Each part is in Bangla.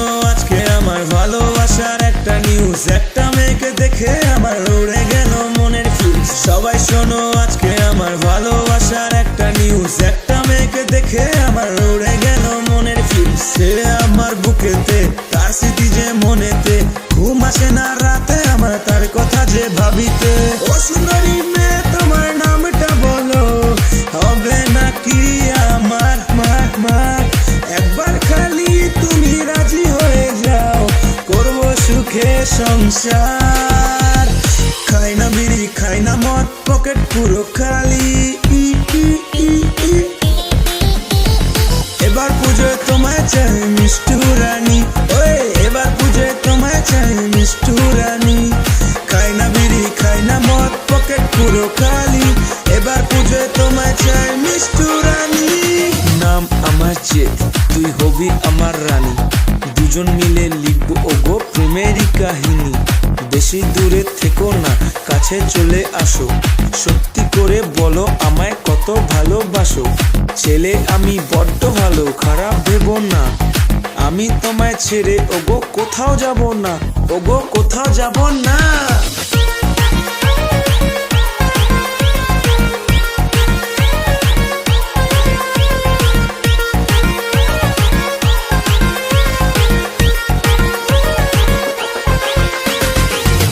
শোনো আজকে আমার ভালোবাসার একটা নিউজ, একটা মেয়েকে দেখে আমার উড়ে গেল মনের ফিউজ। সবাই শোনো আজকে আমার ভালোবাসার একটা নিউজ, একটা মেয়েকে দেখে আমার উড়ে গেল মনের ফিউজ। সে আমার বুকেতে, তার স্মৃতি যে মনেতে, ঘুম আসে না রাতে আমার তার কথা যে ভাবিতে। ও সুন্দরী মেয়ে তোমার নামটা বলো, হবে নাকি আমার মার? একবার খালি তুমি রাজি হয়ে যাও, করবো সুখে সংসার। খাই না বিড়ি খাই না মদ, পকেট পুরো খালি। এবার পুজোয় তোমায় চাই মিষ্টু রানী, ওই এবার পুজোয় তোমায় চাই মিষ্টু রানী। খাই না বিড়ি খাই না মদ, পকেট পুরো খালি, এবার পুজোয় তোমায় চাই মিষ্টু রানী। নাম আমার চেত, তুই হবি আমার রানী, দুজন মিলে লিখবো ওগো প্রেমেরই কাহিনী। বেশি দূরে থেকো না, কাছে চলে আসো, সত্যি করে বলো আমায় কত ভালোবাসো। ছেলে আমি বড্ড ভালো, খারাপ ভেবো না, আমি তোমায় ছেড়ে ওগো কোথাও যাব না, ওগো কোথাও যাব না।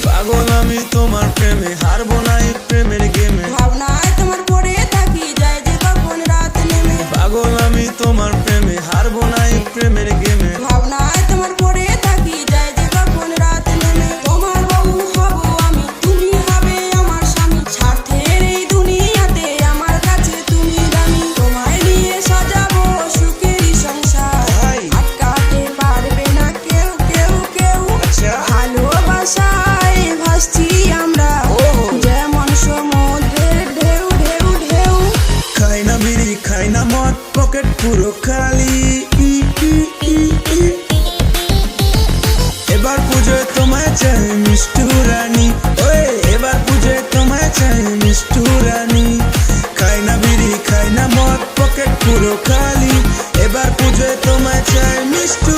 পাগল আমি তোমার প্রেমে, হারবো না এই প্রেমের গেমে। ভাবনায় তোমার পড়ে থাকি, যায় যে কখন রাত নেমে। পাগল আমি তোমার প্রেমে, হারবো না এই প্রেমের গেমে। ভাবনায় তোমার পড়ে থাকি, যায় যে কখন রাত নেমে। তোমার বউ হবো আমি, তুমি হবে আমার স্বামী, স্বার্থের এই দুনিয়াতে আমার কাছে তুমি দামি। তোমায় নিয়ে সাজাবো সুখেরই সংসার, তাই? আটকাতে পারবে না কেউ কেউ কেউ। আচ্ছা। ভালোবাসায় ভাসছি আমরা, ওহো। যেমন সমুদ্রের ঢেউ ঢেউ ঢেউ। খাই না বিড়ি খাই না মদ, পকেট পুরো খালি। এবার পুজোয় তোমায় চাই মিষ্টু রানী, ওই এবার পুজোয় তোমায় চাই মিষ্টু রানী। খাই না বিড়ি খাই না মদ, পকেট পুরো খালি, এবার পুজোয় তোমায় চাই মিষ্টু